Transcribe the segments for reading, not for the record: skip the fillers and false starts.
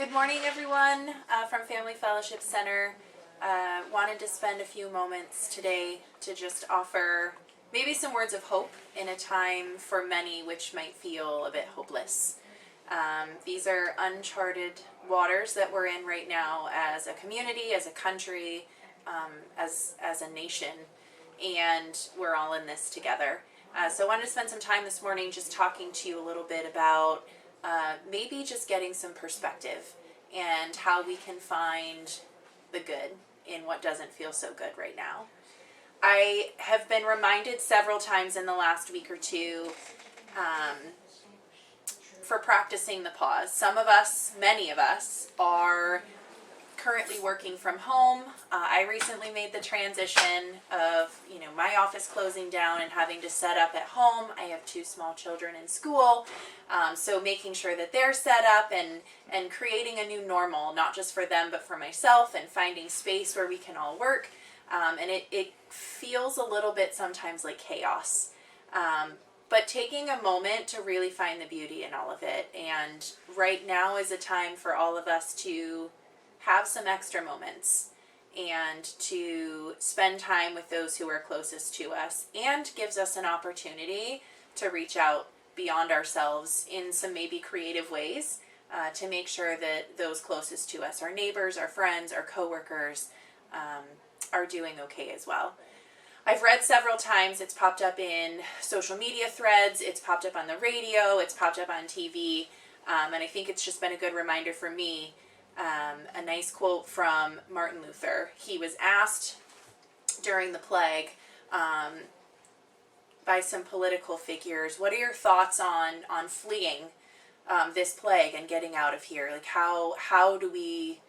Good morning, everyone, from Family Fellowship Center. Wanted to spend a few moments today to just offer maybe some words of hope in a time for many which might feel a bit hopeless. These are uncharted waters that we're in right now as a community, as a country, as a nation, and we're all in this together. So I wanted to spend some time this morning just talking to you a little bit about maybe just getting some perspective and how we can find the good in what doesn't feel so good right now. I have been reminded several times in the last week or two for practicing the pause. Some of us, many of us, are currently working from home. I recently made the transition of, my office closing down and having to set up at home. I have 2 small children in school, so making sure that they're set up and creating a new normal, not just for them, but for myself, and finding space where we can all work. And it feels a little bit sometimes like chaos. But taking a moment to really find the beauty in all of it. And right now is a time for all of us to have some extra moments and to spend time with those who are closest to us, and gives us an opportunity to reach out beyond ourselves in some maybe creative ways to make sure that those closest to us, our neighbors, our friends, our coworkers, are doing okay as well. I've read several times, it's popped up in social media threads, it's popped up on the radio, it's popped up on TV, and I think it's just been a good reminder for me. A nice quote from Martin Luther. He was asked during the plague by some political figures, what are your thoughts on fleeing this plague and getting out of here? Like how do we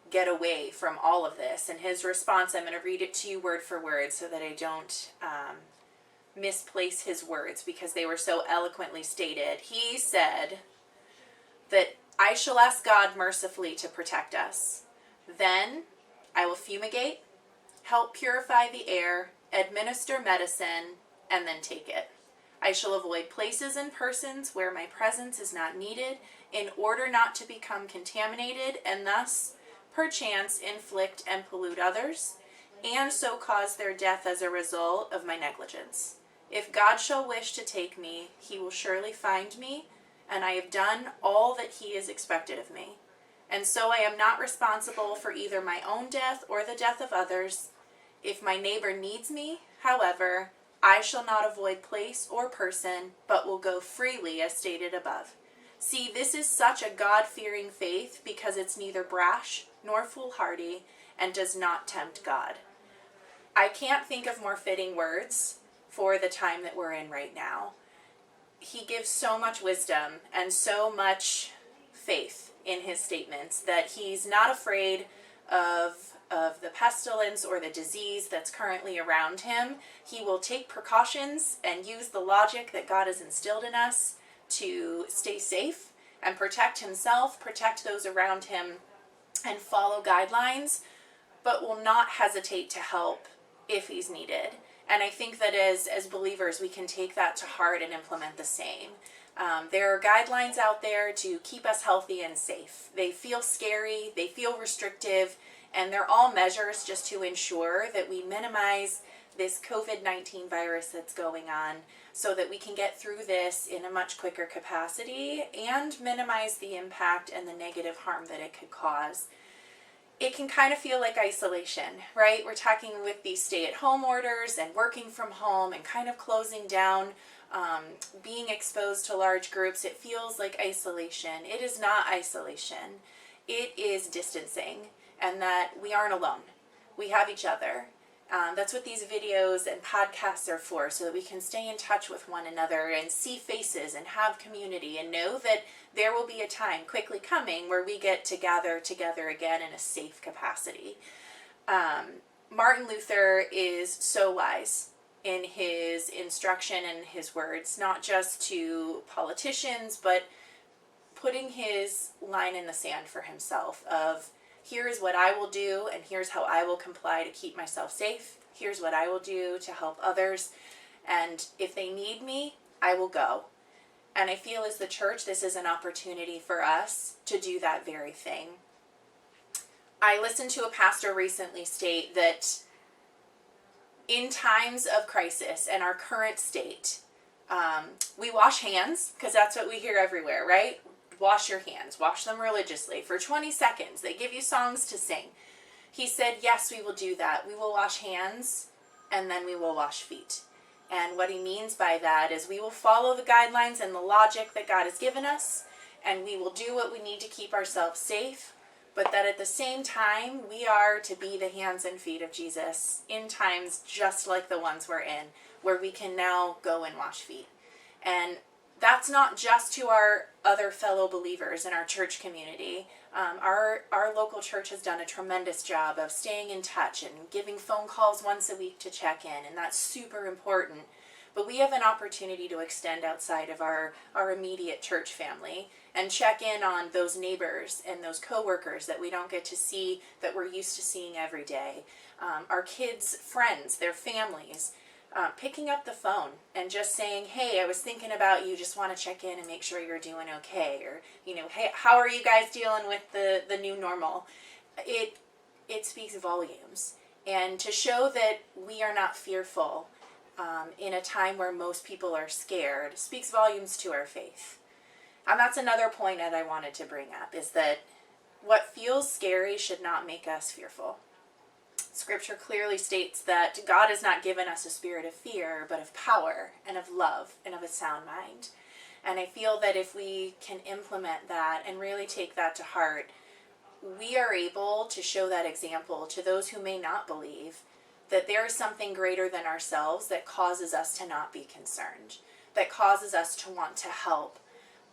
get away from all of this? And his response, I'm going to read it to you word for word so that I don't misplace his words because they were so eloquently stated. He said that I shall ask God mercifully to protect us. Then I will fumigate, help purify the air, administer medicine, and then take it. I shall avoid places and persons where my presence is not needed in order not to become contaminated and thus, perchance, inflict and pollute others, and so cause their death as a result of my negligence. If God shall wish to take me, he will surely find me, and I have done all that he is expected of me. And so I am not responsible for either my own death or the death of others. If my neighbor needs me, however, I shall not avoid place or person, but will go freely as stated above. See, this is such a God-fearing faith because it's neither brash nor foolhardy and does not tempt God. I can't think of more fitting words for the time that we're in right now. He gives so much wisdom and so much faith in his statements that he's not afraid of the pestilence or the disease that's currently around him. He will take precautions and use the logic that God has instilled in us to stay safe and protect himself, protect those around him, and follow guidelines, but will not hesitate to help if he's needed. And I think that as believers, we can take that to heart and implement the same. There are guidelines out there to keep us healthy and safe. They feel scary, they feel restrictive, and they're all measures just to ensure that we minimize this COVID-19 virus that's going on so that we can get through this in a much quicker capacity and minimize the impact and the negative harm that it could cause. It can kind of feel like isolation, right? We're talking with these stay-at-home orders and working from home and kind of closing down, being exposed to large groups. It feels like isolation. It is not isolation. It is distancing, and that we aren't alone. We have each other. That's what these videos and podcasts are for, so that we can stay in touch with one another and see faces and have community and know that there will be a time quickly coming where we get to gather together again in a safe capacity. Martin Luther is so wise in his instruction and his words, not just to politicians, but putting his line in the sand for himself of, here is what I will do, and here's how I will comply to keep myself safe. Here's what I will do to help others. And if they need me, I will go. And I feel as the church, this is an opportunity for us to do that very thing. I listened to a pastor recently state that in times of crisis and our current state, we wash hands, because that's what we hear everywhere, right? Wash your hands. Wash them religiously for 20 seconds. They give you songs to sing. He said, yes, we will do that. We will wash hands, and then we will wash feet. And what he means by that is we will follow the guidelines and the logic that God has given us, and we will do what we need to keep ourselves safe, but that at the same time, we are to be the hands and feet of Jesus in times just like the ones we're in, where we can now go and wash feet. And that's not just to our other fellow believers in our church community. Our local church has done a tremendous job of staying in touch and giving phone calls once a week to check in, and that's super important. But we have an opportunity to extend outside of our immediate church family and check in on those neighbors and those coworkers that we don't get to see, that we're used to seeing every day. Our kids' friends, their families. Picking up the phone and just saying, hey, I was thinking about you, just want to check in and make sure you're doing okay. Or, hey, how are you guys dealing with the new normal? It speaks volumes. And to show that we are not fearful in a time where most people are scared speaks volumes to our faith. And that's another point that I wanted to bring up, is that what feels scary should not make us fearful. Scripture clearly states that God has not given us a spirit of fear, but of power and of love and of a sound mind. And I feel that if we can implement that and really take that to heart, we are able to show that example to those who may not believe that there is something greater than ourselves that causes us to not be concerned, that causes us to want to help.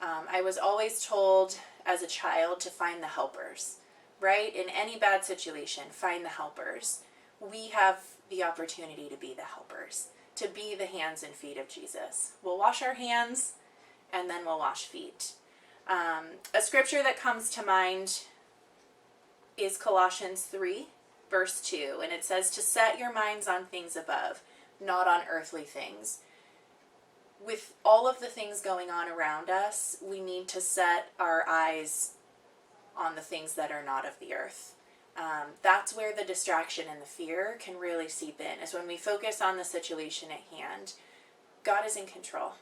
I was always told as a child to find the helpers. Right? In any bad situation, find the helpers. We have the opportunity to be the helpers, to be the hands and feet of Jesus. We'll wash our hands, and then we'll wash feet. A scripture that comes to mind is Colossians 3, verse 2, and it says, to set your minds on things above, not on earthly things. With all of the things going on around us, we need to set our eyes on the things that are not of the earth. That's where the distraction and the fear can really seep in, is when we focus on the situation at hand. God is in control,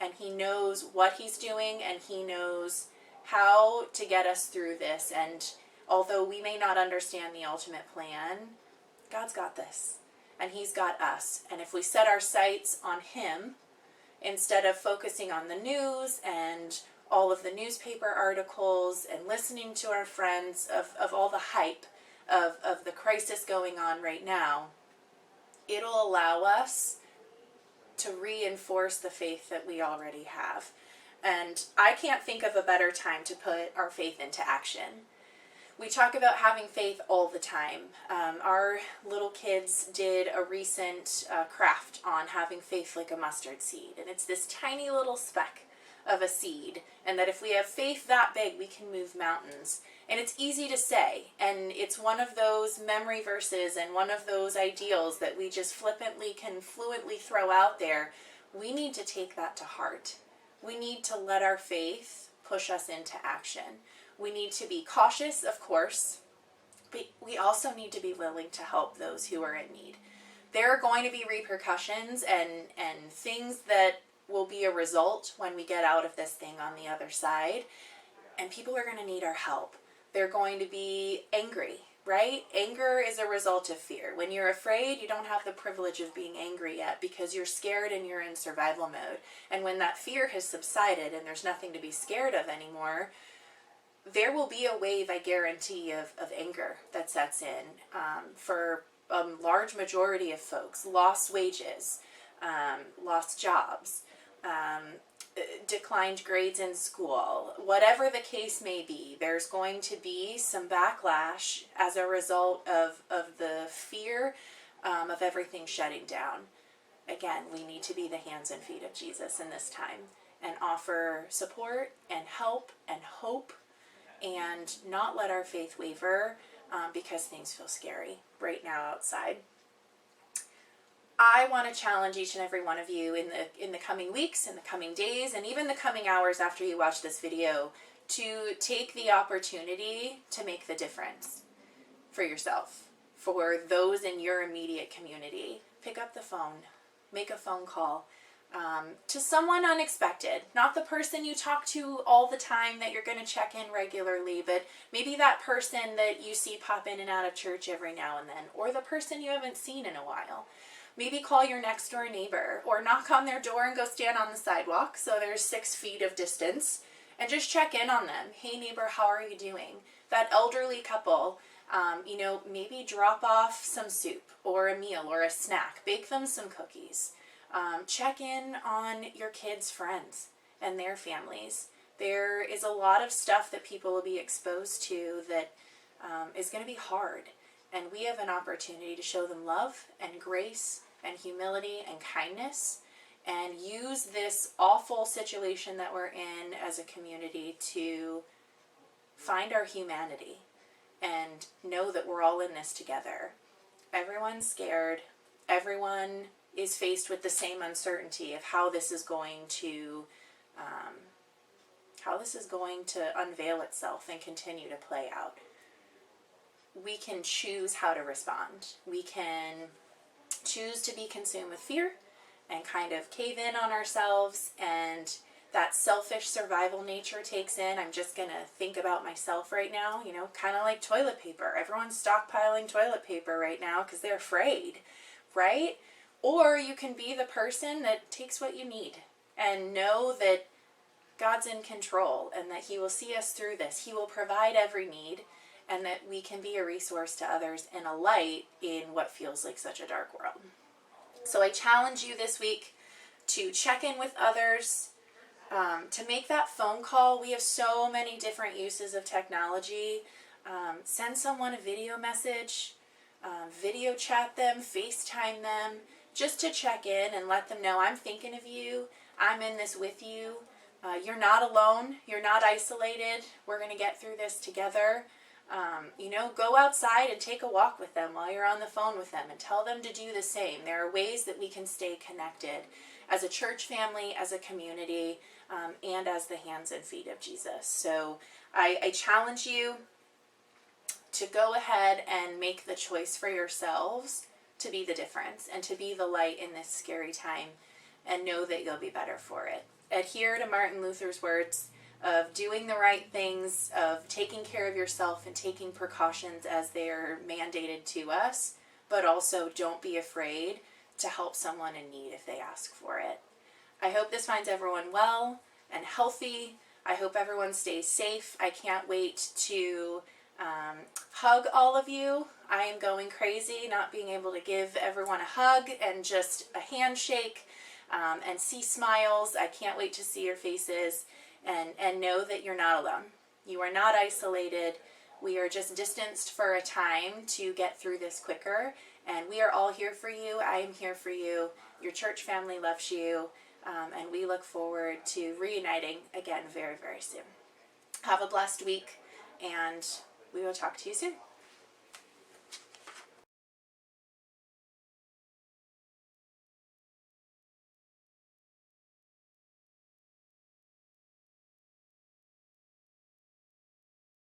and he knows what he's doing, and he knows how to get us through this. And although we may not understand the ultimate plan, God's got this, and he's got us. And if we set our sights on him, instead of focusing on the news and all of the newspaper articles and listening to our friends of all the hype of the crisis going on right now, it'll allow us to reinforce the faith that we already have. And I can't think of a better time to put our faith into action. We talk about having faith all the time. Our little kids did a recent craft on having faith like a mustard seed. And it's this tiny little speck of a seed, and that if we have faith that big, we can move mountains. And it's easy to say, and it's one of those memory verses and one of those ideals that we just flippantly can fluently throw out there. We need to take that to heart. We need to let our faith push us into action. We need to be cautious, of course, but we also need to be willing to help those who are in need. There are going to be repercussions and things that will be a result when we get out of this thing on the other side, and people are going to need our help. They're going to be angry, right? Anger is a result of fear. When you're afraid, you don't have the privilege of being angry yet, because you're scared and you're in survival mode. And when that fear has subsided and there's nothing to be scared of anymore, there will be a wave, I guarantee, of anger that sets in for a large majority of folks. Lost wages, lost jobs, declined grades in school, whatever the case may be, there's going to be some backlash as a result of the fear of everything shutting down. Again, we need to be the hands and feet of Jesus in this time and offer support and help and hope, and not let our faith waver because things feel scary right now outside. I want to challenge each and every one of you in the coming weeks, in the coming days, and even the coming hours after you watch this video to take the opportunity to make the difference for yourself, for those in your immediate community. Pick up the phone, make a phone call to someone unexpected, not the person you talk to all the time that you're going to check in regularly, but maybe that person that you see pop in and out of church every now and then, or the person you haven't seen in a while. Maybe call your next door neighbor or knock on their door and go stand on the sidewalk so there's 6 feet of distance and just check in on them. Hey neighbor, how are you doing? That elderly couple, maybe drop off some soup or a meal or a snack. Bake them some cookies. Check in on your kids' friends and their families. There is a lot of stuff that people will be exposed to that is going to be hard. And we have an opportunity to show them love and grace and humility and kindness, and use this awful situation that we're in as a community to find our humanity and know that we're all in this together. Everyone's scared. Everyone is faced with the same uncertainty of how this is going to unveil itself and continue to play out. We can choose how to respond. We can choose to be consumed with fear and kind of cave in on ourselves, and that selfish survival nature takes in. I'm just going to think about myself right now, kind of like toilet paper. Everyone's stockpiling toilet paper right now because they're afraid, right? Or you can be the person that takes what you need and know that God's in control and that He will see us through this. He will provide every need, and that we can be a resource to others and a light in what feels like such a dark world. So I challenge you this week to check in with others, to make that phone call. We have so many different uses of technology. Send someone a video message, video chat them, FaceTime them, just to check in and let them know, I'm thinking of you, I'm in this with you. You're not alone, you're not isolated, we're going to get through this together. Go outside and take a walk with them while you're on the phone with them and tell them to do the same. There are ways that we can stay connected as a church family, as a community, and as the hands and feet of Jesus. So I challenge you to go ahead and make the choice for yourselves to be the difference and to be the light in this scary time, and know that you'll be better for it. Adhere to Martin Luther's words of doing the right things, of taking care of yourself and taking precautions as they are mandated to us, but also don't be afraid to help someone in need if they ask for it. I hope this finds everyone well and healthy. I hope everyone stays safe. I can't wait to hug all of you. I am going crazy not being able to give everyone a hug and just a handshake and see smiles. I can't wait to see your faces. And know that you're not alone. You are not isolated. We are just distanced for a time to get through this quicker. And we are all here for you. I am here for you. Your church family loves you. And we look forward to reuniting again very, very soon. Have a blessed week, and we will talk to you soon.